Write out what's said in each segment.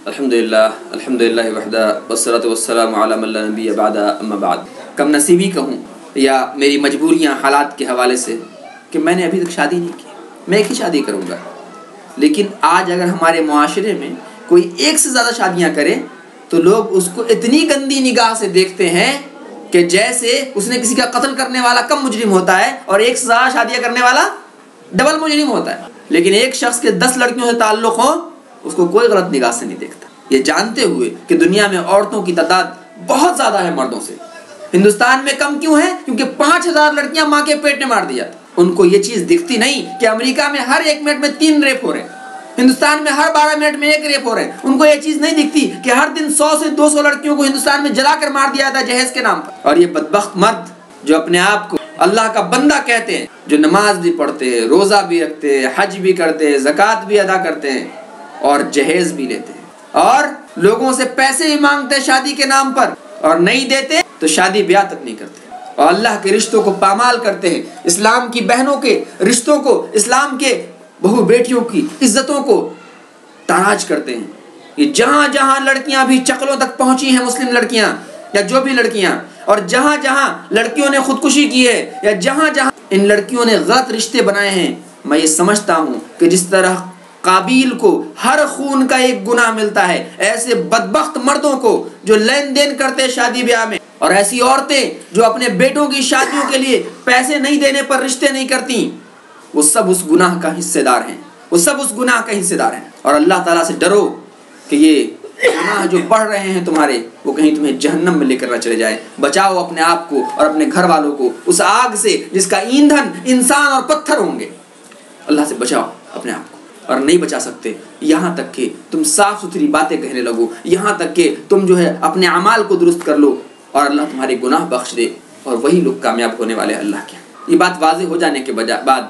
الحمدللہ وحدہ والصلاۃ والسلام علی من لا نبی بعد اما بعد۔ کم نصیبی کہوں یا میری مجبوریاں حالات کے حوالے سے کہ میں نے ابھی تک شادی نہیں کی، میں ایک ہی شادی کروں گا، لیکن آج اگر ہمارے معاشرے میں کوئی ایک سے زیادہ شادیاں کرے تو لوگ اس کو اتنی گندی نگاہ سے دیکھتے ہیں کہ جیسے اس نے کسی کا قتل کرنے والا کم مجرم ہوتا ہے اور ایک سے زیادہ شادیاں کرنے والا ڈبل مجرم ہوتا ہے۔ لیکن ایک شخص کے 10 لڑکیوں سے تعلق ہو اس کو کوئی غلط نگاہ سے نہیں دیکھتا، یہ جانتے ہوئے کہ دنیا میں عورتوں کی تعداد بہت زیادہ ہے مردوں سے۔ ہندوستان میں کم کیوں ہے؟ کیونکہ 5000 لڑکیاں ماں کے پیٹ میں مار دی جاتی۔ ان کو یہ چیز دکھتی نہیں کہ امریکہ میں ہر 1 منٹ میں 3 ریپ ہو رہے ہیں، ہندوستان میں ہر 12 منٹ میں 1 ریپ ہو رہے ہیں۔ ان کو یہ چیز نہیں دکھتی کہ ہر دن 100 سے 200 لڑکیوں کو ہندوستان میں جلا کر مار دیا جاتا ہے جہیز کے نام پر۔ اور یہ بدبخت مرد جو اپنے آپ کو اللہ کا بندہ کہتے ہیں، جو نماز بھی پڑھتے ہیں، روزہ بھی رکھتے ہیں، حج بھی کرتے ہیں، زکوٰۃ بھی ادا کرتے ہیں اور جہیز بھی لیتے ہیں، اور لوگوں سے پیسے بھی مانگتے ہیں شادی کے نام پر اور نہیں دیتے تو شادی بیاہ تک نہیں کرتے، اور اللہ کے رشتوں کو پامال کرتے ہیں، اسلام کی بہنوں کے رشتوں کو، اسلام کے بہو بیٹیوں کی عزتوں کو تاراج کرتے ہیں۔ یہ جہاں جہاں لڑکیاں بھی چکلوں تک پہنچی ہیں، مسلم لڑکیاں یا جو بھی لڑکیاں، اور جہاں جہاں لڑکیوں نے خودکشی کی ہے یا جہاں جہاں ان لڑکیوں نے غلط رشتے بنائے ہیں، میں یہ سمجھتا ہوں کہ جس طرح قابیل کو ہر خون کا 1 گناہ ملتا ہے، ایسے بدبخت مردوں کو جو لین دین کرتے شادی بیاہ میں، اور ایسی عورتیں جو اپنے بیٹوں کی شادیوں کے لیے پیسے نہیں دینے پر رشتے نہیں کرتی، وہ سب اس گناہ کا حصہ دار ہیں، وہ سب اس گناہ کا حصہ دار ہیں۔ اور اللہ تعالیٰ سے ڈرو کہ یہ گناہ جو بڑھ رہے ہیں تمہارے، وہ کہیں تمہیں جہنم میں لے کر نہ چلے جائے۔ بچاؤ اپنے آپ کو اور اپنے گھر والوں کو اس آگ سے جس کا ایندھن انسان اور پتھر ہوں گے۔ اللہ سے بچاؤ اپنے آپ کو، اور نہیں بچا سکتے یہاں تک کہ تم صاف ستھری باتیں کہنے لگو، یہاں تک کہ تم جو ہے اپنے اعمال کو درست کر لو اور اللہ تمہارے گناہ بخش دے، اور وہی لوگ کامیاب ہونے والے اللہ کے۔ یہ بات واضح ہو جانے کے بعد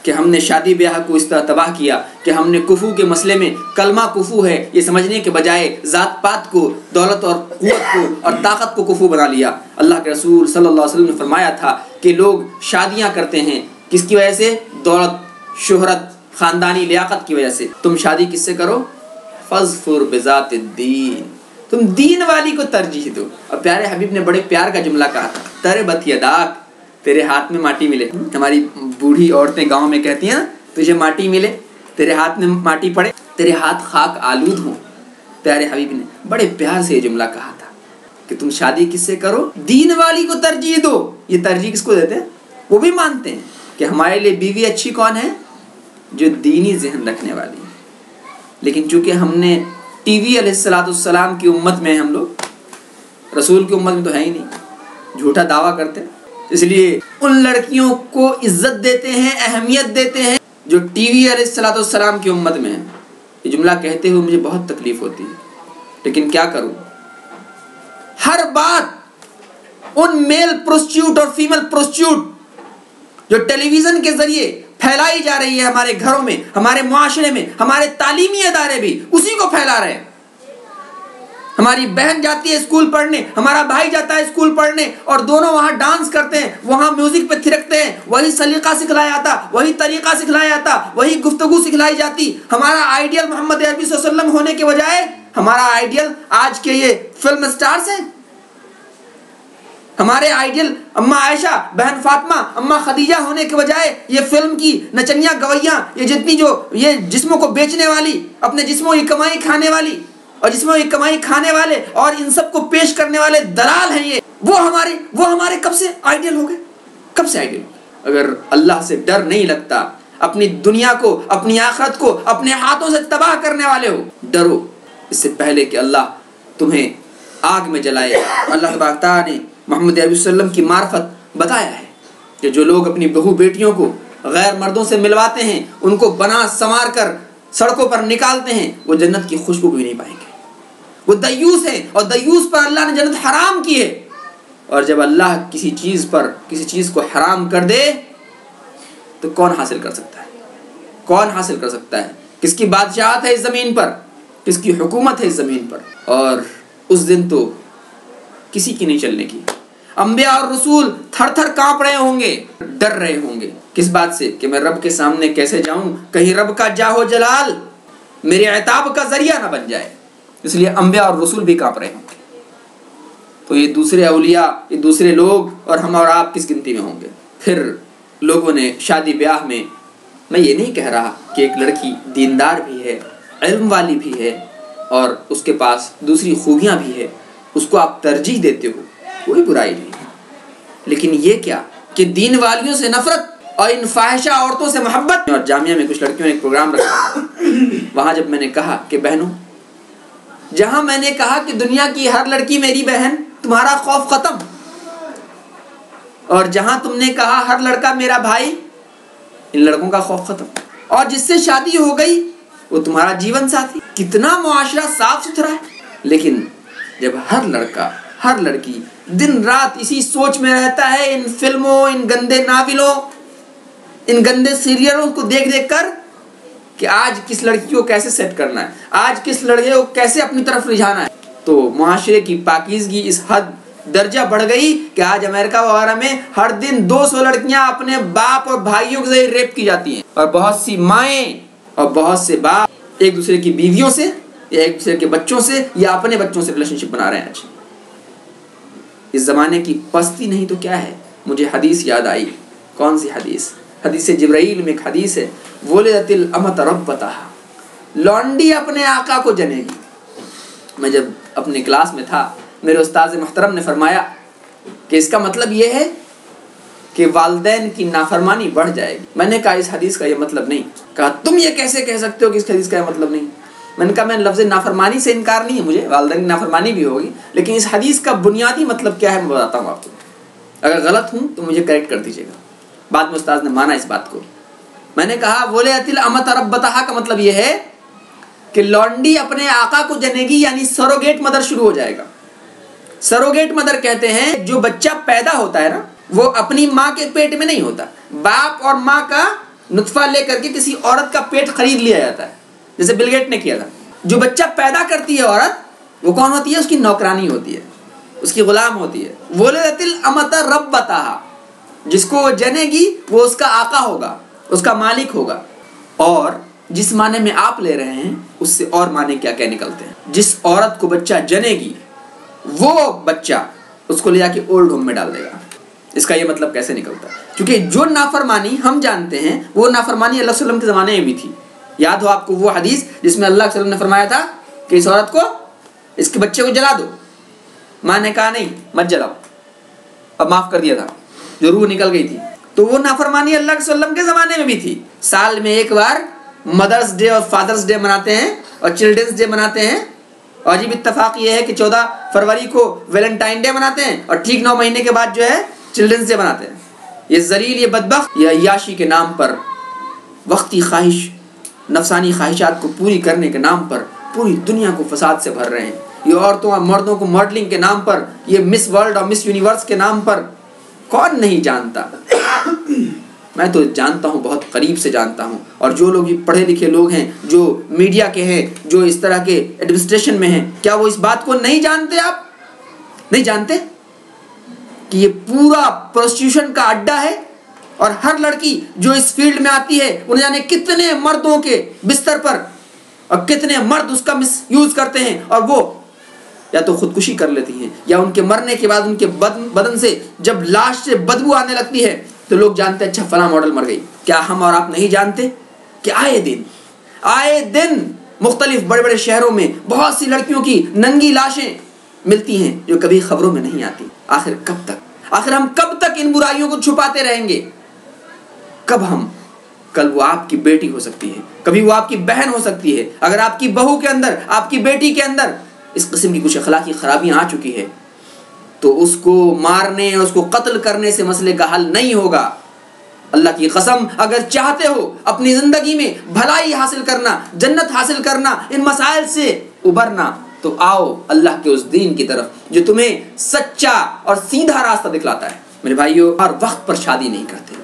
کہ ہم نے شادی بیاہ کو اس طرح تباہ کیا کہ ہم نے کفو کے مسئلے میں کلمہ کفو ہے یہ سمجھنے کے بجائے ذات پات کو، دولت اور قوت کو اور طاقت کو کفو بنا لیا۔ اللہ کے رسول صلی اللہ علیہ وسلم نے فرمایا تھا کہ لوگ شادیاں کرتے ہیں کس کی وجہ سے؟ دولت، شہرت، خاندانی لیاقت کی وجہ سے۔ تم شادی کس سے کرو؟ فاظفر بذات الدین، تم دین والی کو ترجیح دو۔ اور پیارے حبیب نے بڑے پیار کا جملہ کہا تھا، تربت یداک، تیرے ہاتھ میں ماٹی ملے۔ ہماری بوڑھی عورتیں گاؤں میں کہتی ہیں نا، تجھے ماٹی ملے، تیرے ہاتھ میں ماٹی پڑے، تیرے ہاتھ خاک آلود ہوں۔ پیارے حبیب نے بڑے پیار سے یہ جملہ کہا تھا کہ تم شادی کس سے کرو؟ دین والی کو ترجیح دو۔ یہ ترجیح کس کو دیتے ہیں؟ وہ بھی مانتے ہیں کہ ہمارے لیے بیوی اچھی کون ہے؟ جو دینی ذہن رکھنے والی ہے۔ لیکن چونکہ ہم نے ٹی وی علیہ السلام کی امت میں، ہم لوگ رسول کی امت میں تو ہے ہی نہیں، جھوٹا دعویٰ کرتے ہیں، اس لیے ان لڑکیوں کو عزت دیتے ہیں، اہمیت دیتے ہیں جو ٹی وی علیہ السلام کی امت میں ہیں۔ یہ جملہ کہتے ہوئے مجھے بہت تکلیف ہوتی ہے، لیکن کیا کروں؟ ہر بات ان میل پروسٹیوٹ اور فیمل پروسٹیوٹ جو ٹیلی ویژن کے ذریعے پھیلائی جا رہی ہے ہمارے گھروں میں، ہمارے معاشرے میں، ہمارے تعلیمی ادارے بھی اسی کو پھیلا رہے ہیں۔ ہماری بہن جاتی ہے اسکول پڑھنے، ہمارا بھائی جاتا ہے اسکول پڑھنے، اور دونوں وہاں ڈانس کرتے ہیں، وہاں میوزک پہ تھرکتے ہیں، وہی سلیقہ سکھلایا جاتا، وہی طریقہ سکھلایا جاتا، وہی گفتگو سکھلائی جاتی۔ ہمارا آئیڈیل محمد عربی صلی اللہ علیہ وسلم ہونے کے بجائے ہمارا آئیڈیل آج کے یہ فلم سٹارز ہیں۔ ہمارے آئیڈیل اماں عائشہ، بہن فاطمہ، اماں خدیجہ ہونے کے بجائے یہ فلم کی نچنیاں گویاں، یہ جتنی جو یہ جسموں کو بیچنے والی، اپنے جسموں کی کمائی کھانے والی اور جسموں کی کمائی کھانے والے اور ان سب کو پیش کرنے والے دلال ہیں، یہ وہ ہمارے کب سے آئیڈیل ہو گئے؟ کب سے آئیڈیل؟ اگر اللہ سے ڈر نہیں لگتا، اپنی دنیا کو، اپنی آخرت کو اپنے ہاتھوں سے تباہ کرنے والے ہو، ڈرو اس سے پہلے کہ اللہ تمہیں آگ میں جلائے۔ اللہ تبارک تعالیٰ نے محمد عربی صلی اللہ علیہ وسلم کی معرفت بتایا ہے کہ جو لوگ اپنی بہو بیٹیوں کو غیر مردوں سے ملواتے ہیں، ان کو بنا سنوار کر سڑکوں پر نکالتے ہیں، وہ جنت کی خوشبو بھی نہیں پائیں گے۔ وہ دیوس ہیں، اور دیوس پر اللہ نے جنت حرام کی ہے۔ اور جب اللہ کسی چیز کو حرام کر دے تو کون حاصل کر سکتا ہے؟ کون حاصل کر سکتا ہے؟ کس کی بادشاہت ہے اس زمین پر؟ کس کی حکومت ہے اس زمین پر؟ اور اس دن تو کسی کی نہیں چلنے کی۔ انبیاء اور رسول تھر تھر کانپ رہے ہوں گے، ڈر رہے ہوں گے، کس بات سے؟ کہ میں رب کے سامنے کیسے جاؤں، کہیں رب کا جاہ و جلال میرے عتاب کا ذریعہ نہ بن جائے، اس لیے انبیاء اور رسول بھی کانپ رہے ہوں گے. تو یہ دوسرے اولیاء، یہ دوسرے لوگ اور ہم اور آپ کس گنتی میں ہوں گے؟ پھر لوگوں نے شادی بیاہ میں، میں یہ نہیں کہہ رہا کہ ایک لڑکی دیندار بھی ہے، علم والی بھی ہے اور اس کے پاس دوسری خوبیاں بھی ہے، اس کو آپ ترجیح دیتے ہو، کوئی برائی نہیں، لیکن یہ کیا کہ دین والیوں سے نفرت اور ان فاحشہ عورتوں سے محبت. اور جامعہ میں کچھ لڑکیوں نے ایک پروگرام رکھا، وہاں جب میں نے کہا کہ بہنوں، جہاں میں نے کہا کہ دنیا کی ہر لڑکی میری بہن، تمہارا خوف ختم، اور جہاں تم نے کہا ہر لڑکا میرا بھائی، ان لڑکوں کا خوف ختم، اور جس سے شادی ہو گئی وہ تمہارا جیون ساتھی. کتنا معاشرہ صاف ستھرا ہے. لیکن جب ہر لڑکا، ہر لڑکی دن رات اسی سوچ میں رہتا ہے، ان فلموں، ان گندے ناولوں، ان گندے سیریلوں کو دیکھ دیکھ کر کہ آج کس لڑکی کو کیسے سیٹ کرنا ہے، آج کس لڑکے کو کیسے اپنی طرف رجھانا ہے، تو معاشرے کی پاکیزگی اس حد درجہ بڑھ گئی کہ آج امریکہ وغیرہ میں ہر دن 200 لڑکیاں اپنے باپ اور بھائیوں کے ذریعے ریپ کی جاتی ہیں، اور بہت سی مائیں اور بہت سے باپ ایک دوسرے کی بیویوں سے یا ایک دوسرے کے بچوں سے یا اپنے بچوں سے ریلیشن شپ بنا رہے ہیں. آج اس زمانے کی پستی نہیں تو کیا ہے. مجھے حدیث یاد آئی. کون سی حدیث؟ حدیث جبرائیل میں ایک حدیث ہے، ولدت الامۃ ربتها، لونڈی اپنے آقا کو جنے گی. میں جب اپنے کلاس میں تھا، میرے استاد محترم نے فرمایا کہ اس کا مطلب یہ ہے کہ والدین کی نافرمانی بڑھ جائے گی. میں نے کہا اس حدیث کا یہ مطلب نہیں. کہا تم یہ کیسے کہہ سکتے ہو کہ اس حدیث کا یہ مطلب نہیں؟ میں نے کہا میں لفظ نافرمانی سے انکار نہیں ہے، مجھے والدین کی نافرمانی بھی ہوگی، لیکن اس حدیث کا بنیادی مطلب کیا ہے میں بتاتا ہوں آپ کو. اگر غلط ہوں تو مجھے کریکٹ کر دیجیے گا. بعد میں استاد نے مانا اس بات کو. میں نے کہا ولدت الامۃ ربتها کا مطلب یہ ہے کہ لونڈی اپنے آقا کو جنے گی، یعنی سروگیٹ مدر شروع ہو جائے گا. سروگیٹ مدر کہتے ہیں جو بچہ پیدا ہوتا ہے نا، وہ اپنی ماں کے پیٹ میں نہیں ہوتا، باپ اور ماں کا نطفہ لے کر کے کسی عورت کا پیٹ خرید لیا جاتا ہے، جیسے بل گیٹ نے کیا تھا. جو بچہ پیدا کرتی ہے عورت، وہ کون ہوتی ہے؟ اس کی نوکرانی ہوتی ہے، اس کی غلام ہوتی ہے. ولدت الامۃ ربتها، جس کو وہ جنے گی وہ اس کا آقا ہوگا، اس کا مالک ہوگا. اور جس معنی میں آپ لے رہے ہیں اس سے اور معنی کیا کیا نکلتے ہیں. جس عورت کو بچہ جنے گی وہ بچہ اس کو لے جا کے اولڈ ہوم میں ڈال دے گا. اس کا یہ مطلب کیسے نکلتا ہے؟ کیونکہ جو نافرمانی ہم جانتے ہیں وہ نافرمانی اللہ صلی اللہ علیہ وسلم کے زمانے میں بھی تھی. یاد ہو آپ کو وہ حدیث جس میں اللہ صلی اللہ علیہ وسلم نے فرمایا تھا کہ اس عورت کو، اس کے بچے کو جلا دو. ماں نے کہا نہیں مت جلاؤ، اب معاف کر دیا تھا، جو روح نکل گئی تھی. تو وہ نافرمانی اللہ صلی اللہ علیہ وسلم کے زمانے میں بھی تھی. سال میں ایک بار مدرس ڈے اور فادرس ڈے مناتے ہیں اور چلڈرنس ڈے مناتے ہیں. اور عجیب اتفاق یہ ہے کہ 14 فروری کو ویلنٹائن ڈے مناتے ہیں اور ٹھیک 9 مہینے کے بعد جو ہے چلڈرنس ڈے مناتے ہیں. یہ ذلیل، یہ بدبخت، یہ عیاشی کے نام پر، وقتی خواہش، نفسانی خواہشات کو پوری کرنے کے نام پر پوری دنیا کو فساد سے بھر رہے ہیں. یہ عورتوں اور مردوں کو ماڈلنگ کے نام پر، یہ مس ورلڈ اور مس یونیورس کے نام پر، کون نہیں جانتا؟ میں تو جانتا ہوں، بہت قریب سے جانتا ہوں. اور جو لوگ بھی پڑھے لکھے لوگ ہیں، جو میڈیا کے ہیں، جو اس طرح کے ایڈمنسٹریشن میں ہیں، کیا وہ اس بات کو نہیں جانتے؟ آپ نہیں جانتے کہ یہ پورا پروسٹیوشن کا اڈا ہے؟ اور ہر لڑکی جو اس فیلڈ میں آتی ہے انہیں جانے کتنے مردوں کے بستر پر اور کتنے مرد اس کا مس یوز کرتے ہیں، اور وہ یا تو خودکشی کر لیتی ہیں یا ان کے مرنے کے بعد ان کے بدن سے جب لاش سے بدبو آنے لگتی ہے تو لوگ جانتے ہیں اچھا فلاں ماڈل مر گئی. کیا ہم اور آپ نہیں جانتے کہ آئے دن مختلف بڑے بڑے شہروں میں بہت سی لڑکیوں کی ننگی لاشیں ملتی ہیں جو کبھی خبروں میں نہیں آتی؟ آخر کب تک؟ آخر ہم کب تک ان برائیوں کو چھپاتے رہیں گے؟ کب ہم؟ کل وہ آپ کی بیٹی ہو سکتی ہے، کبھی وہ آپ کی بہن ہو سکتی ہے. اگر آپ کی بہو کے اندر، آپ کی بیٹی کے اندر اس قسم کی کچھ اخلاقی خرابیاں آ چکی ہے تو اس کو مارنے اور اس کو قتل کرنے سے مسئلے کا حل نہیں ہوگا. اللہ کی قسم، اگر چاہتے ہو اپنی زندگی میں بھلائی حاصل کرنا، جنت حاصل کرنا، ان مسائل سے ابھرنا، تو آؤ اللہ کے اس دین کی طرف جو تمہیں سچا اور سیدھا راستہ دکھلاتا ہے. میرے بھائیو، ہر وقت پر شادی نہیں کرتے.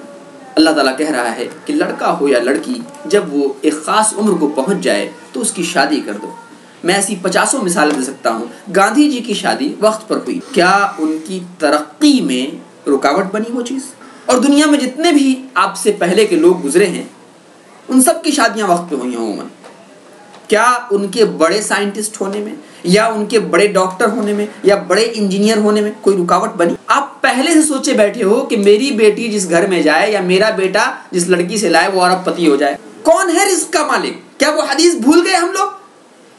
اللہ تعالیٰ کہہ رہا ہے کہ لڑکا ہو یا لڑکی، جب وہ ایک خاص عمر کو پہنچ جائے تو اس کی شادی کر دو. میں ایسی 50 مثالیں دے سکتا ہوں. گاندھی جی کی شادی وقت پر ہوئی، کیا ان کی ترقی میں رکاوٹ بنی وہ چیز؟ اور دنیا میں جتنے بھی آپ سے پہلے کے لوگ گزرے ہیں ان سب کی شادیاں وقت پہ ہوئی ہیں عموماً. کیا ان کے بڑے سائنٹسٹ ہونے میں یا ان کے بڑے ڈاکٹر ہونے میں یا بڑے انجینئر ہونے میں کوئی رکاوٹ بنی؟ آپ پہلے سے سوچے بیٹھے ہو کہ میری بیٹی جس گھر میں جائے یا میرا بیٹا جس لڑکی سے لائے وہ ارب پتی ہو جائے۔ کون ہے رزق کا مالک؟ کیا وہ حدیث بھول گئے ہم لوگ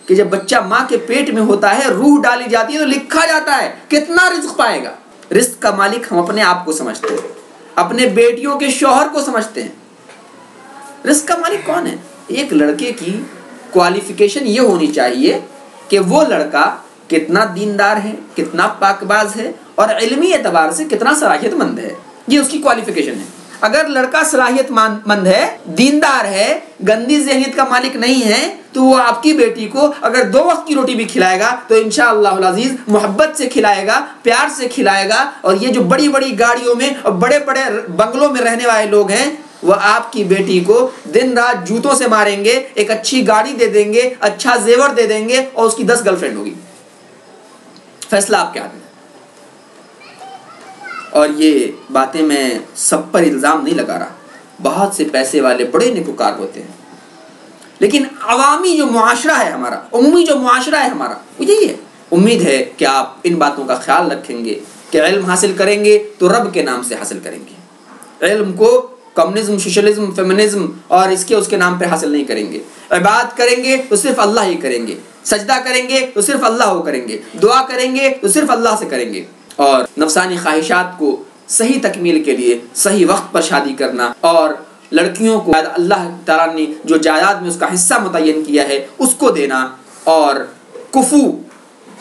کہ جب بچہ ماں کے پیٹ میں ہوتا ہے، روح ڈالی جاتی ہے تو لکھا جاتا ہے کتنا رزق پائے گا۔ رزق کا مالک ہم اپنے آپ کو سمجھتے ہیں، اپنے بیٹیوں کے شوہر کو سمجھتے ہیں۔ رزق کا مالک کون ہے؟ ایک لڑکے کی کوالیفیکیشن یہ ہونی چاہیے کہ وہ لڑکا کتنا دیندار ہے، کتنا پاک باز ہے اور علمی اعتبار سے کتنا صلاحیت مند ہے، یہ اس کی کوالیفیکیشن ہے۔ اگر لڑکا صلاحیت مند ہے، دیندار ہے، گندی ذہنیت کا مالک نہیں ہے، تو وہ آپ کی بیٹی کو اگر 2 وقت کی روٹی بھی کھلائے گا تو انشاءاللہ العزیز محبت سے کھلائے گا، پیار سے کھلائے گا۔ اور یہ جو بڑی بڑی گاڑیوں میں اور بڑے بڑے بنگلوں میں رہنے والے لوگ ہیں، وہ آپ کی بیٹی کو دن رات جوتوں سے ماریں گے، ایک اچھی گاڑی دے دیں گے، اچھا زیور دے دیں گے اور اس کی 10 گرل فرینڈ ہوگی۔ فیصلہ آپ کے ہاتھ میں۔ اور یہ باتیں میں سب پر الزام نہیں لگا رہا، بہت سے پیسے والے بڑے نیکوکار ہوتے ہیں، لیکن عوامی جو معاشرہ ہے ہمارا، عمومی جو معاشرہ ہے ہمارا، وہ یہی ہے۔ امید ہے کہ آپ ان باتوں کا خیال رکھیں گے کہ علم حاصل کریں گے تو رب کے نام سے حاصل کریں گے۔ علم کو کمیونزم، سوشلزم، فیمنزم اور اس کے نام پہ حاصل نہیں کریں گے۔ عبادت کریں گے تو صرف اللہ ہی کریں گے، سجدہ کریں گے تو صرف اللہ کو کریں گے، دعا کریں گے تو صرف اللہ سے کریں گے۔ اور نفسانی خواہشات کو صحیح تکمیل کے لیے صحیح وقت پر شادی کرنا، اور لڑکیوں کو اللہ تعالیٰ نے جو جائیداد میں اس کا حصہ متعین کیا ہے اس کو دینا۔ اور کفو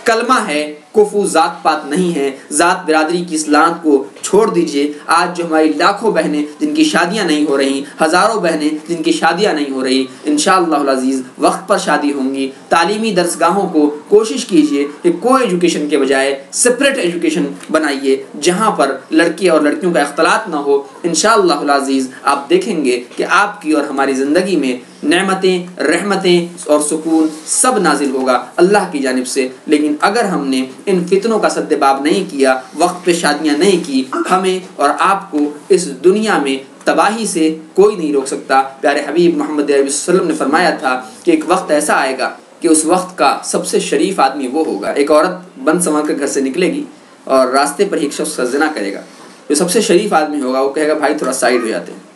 کلمہ ہے، کفو ذات پات نہیں ہے۔ ذات برادری کی اصلاحات کو چھوڑ دیجئے۔ آج جو ہماری لاکھوں بہنیں جن کی شادیاں نہیں ہو رہی، ہزاروں بہنیں جن کی شادیاں نہیں ہو رہی، انشاءاللہ العزیز وقت پر شادی ہوں گی۔ تعلیمی درسگاہوں کو کوشش کیجئے کہ کو ایجوکیشن کے بجائے سپریٹ ایجوکیشن بنائیے جہاں پر لڑکے اور لڑکیوں کا اختلاط نہ ہو۔ انشاءاللہ العزیز آپ دیکھیں گے کہ آپ کی اور ہماری زندگی میں نعمتیں، رحمتیں اور سکون سب نازل ہوگا اللہ کی جانب سے۔ لیکن اگر ہم نے ان فتنوں کا سدباب نہیں کیا، وقت پہ شادیاں نہیں کی، ہمیں اور آپ کو اس دنیا میں تباہی سے کوئی نہیں روک سکتا۔ پیارے حبیب محمد عربی صلی اللہ علیہ وسلم نے فرمایا تھا کہ ایک وقت ایسا آئے گا کہ اس وقت کا سب سے شریف آدمی وہ ہوگا۔ ایک عورت بن سنور کر گھر سے نکلے گی اور راستے پر ایک شخص زنا کرے گا، جو سب سے شریف آدمی ہوگا وہ کہے گا بھائی تھوڑا سائڈ ہو جاتے ہیں۔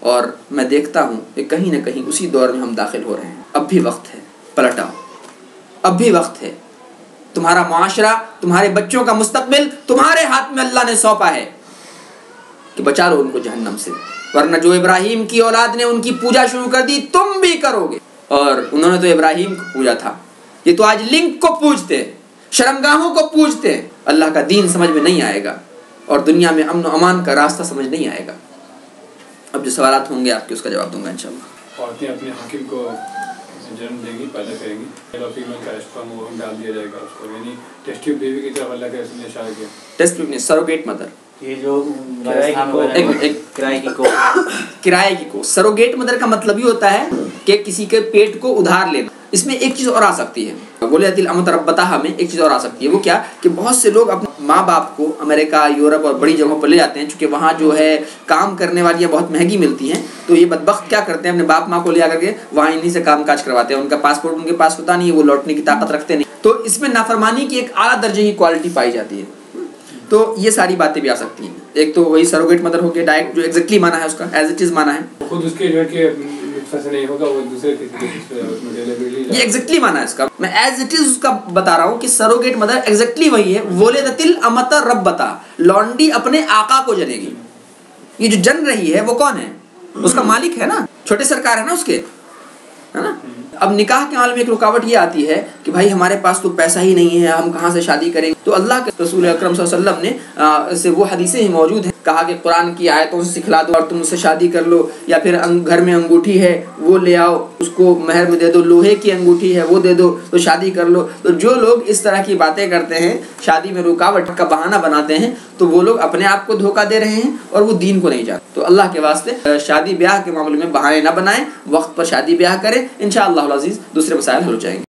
اور میں دیکھتا ہوں کہ کہیں نہ کہیں اسی دور میں ہم داخل ہو رہے ہیں۔ اب بھی وقت ہے، پلٹ آؤ، اب بھی وقت ہے۔ تمہارا معاشرہ، تمہارے بچوں کا مستقبل تمہارے ہاتھ میں اللہ نے سونپا ہے کہ بچا لو ان کو جہنم سے، ورنہ جو ابراہیم کی اولاد نے ان کی پوجا شروع کر دی تم بھی کرو گے۔ اور انہوں نے تو ابراہیم کو پوجا تھا، یہ تو آج لنک کو پوجتے ہیں، شرمگاہوں کو پوجتے ہیں۔ اللہ کا دین سمجھ میں نہیں آئے گا اور دنیا میں امن و امان کا راستہ سمجھ نہیں آئے گا۔ اب جو سوالات ہوں گے آپ کے اس کا جواب دوں گا انشاءاللہ۔ عورتیں اپنے حاکم کو جنم دیں گی، پیدا کریں گی، میل اور فیمیل کا اسپرم وہ ڈال دیا جائے گا اس کو، یعنی ٹیسٹ ٹیوب بیبی کی طرف اللہ کے رسول نے اشارہ کیا۔ ٹیسٹ ٹیوب نہیں، سروگیٹ مدر۔ یہ جو کرائے کی کو سروگیٹ مدر کا مطلب یہ ہوتا ہے کہ کسی کے پیٹ کو ادھار لینا۔ اس میں ایک چیز اور آ سکتی ہے، بولیت الامت ربتہا میں ایک چیز اور آ سکتی ہے، وہ کیا کہ بہت سے لوگ اپنے ماں باپ کو امریکہ، یورپ اور بڑی جگہوں پر لے جاتے ہیں، چونکہ وہاں جو ہے کام کرنے والیاں بہت مہنگی ملتی ہیں، تو یہ بدبخت کیا کرتے ہیں اپنے باپ ماں کو لے جا کر کے وہاں انہیں سے کام کاج کرواتے ہیں۔ ان کا پاسپورٹ ان کے پاس ہوتا نہیں ہے، وہ لوٹنے کی طاقت رکھتے نہیں، تو اس میں نافرمانی کی ایک اعلیٰ درجے کی کوالٹی پائی جاتی ہے۔ تو یہ ساری باتیں بھی آ سکتی ہیں۔ ایک تو وہی سروگیٹ مدر ہو گیا، ڈائریکٹ جو ایگزیکٹلی مانا ہے اس کا ایز اٹ از مانا ہے، خود اس کے جو ہے کہ سے نہیں ہوگا، وہ دوسرے یہ ایگزیکٹلی مانا ہے اس کا۔ میں ایز اٹ از اس کا بتا رہا ہوں کہ سروگیٹ مدر ایگزیکٹلی وہی ہے، ولدت الامۃ ربتہ، لونڈی اپنے آقا کو جنے گی۔ یہ جو جن رہی ہے وہ کون ہے؟ اس کا مالک ہے نا، چھوٹے سرکار ہے نا اس کے، ہے نا۔ اب نکاح کے عمل میں ایک رکاوٹ یہ آتی ہے کہ بھائی ہمارے پاس تو پیسہ ہی نہیں ہے، ہم کہاں سے شادی کریں گے؟ تو اللہ کے رسول اکرم صلی اللہ علیہ وسلم نے سے وہ حدیثیں ہی موجود ہیں، کہا کہ قرآن کی آیتوں سے سکھلا دو اور تم اس سے شادی کر لو، یا پھر گھر میں انگوٹھی ہے وہ لے آؤ، اس کو مہر میں دے دو، لوہے کی انگوٹھی ہے وہ دے دو تو شادی کر لو۔ تو جو لوگ اس طرح کی باتیں کرتے ہیں، شادی میں رکاوٹ کا بہانہ بناتے ہیں، تو وہ لوگ اپنے آپ کو دھوکہ دے رہے ہیں اور وہ دین کو نہیں جانتے۔ تو اللہ کے واسطے شادی بیاہ کے معاملے میں بہانے نہ بنائیں، وقت پر شادی بیاہ کریں، انشاءاللہ العزیز دوسرے مسائل حل ہو جائیں گے۔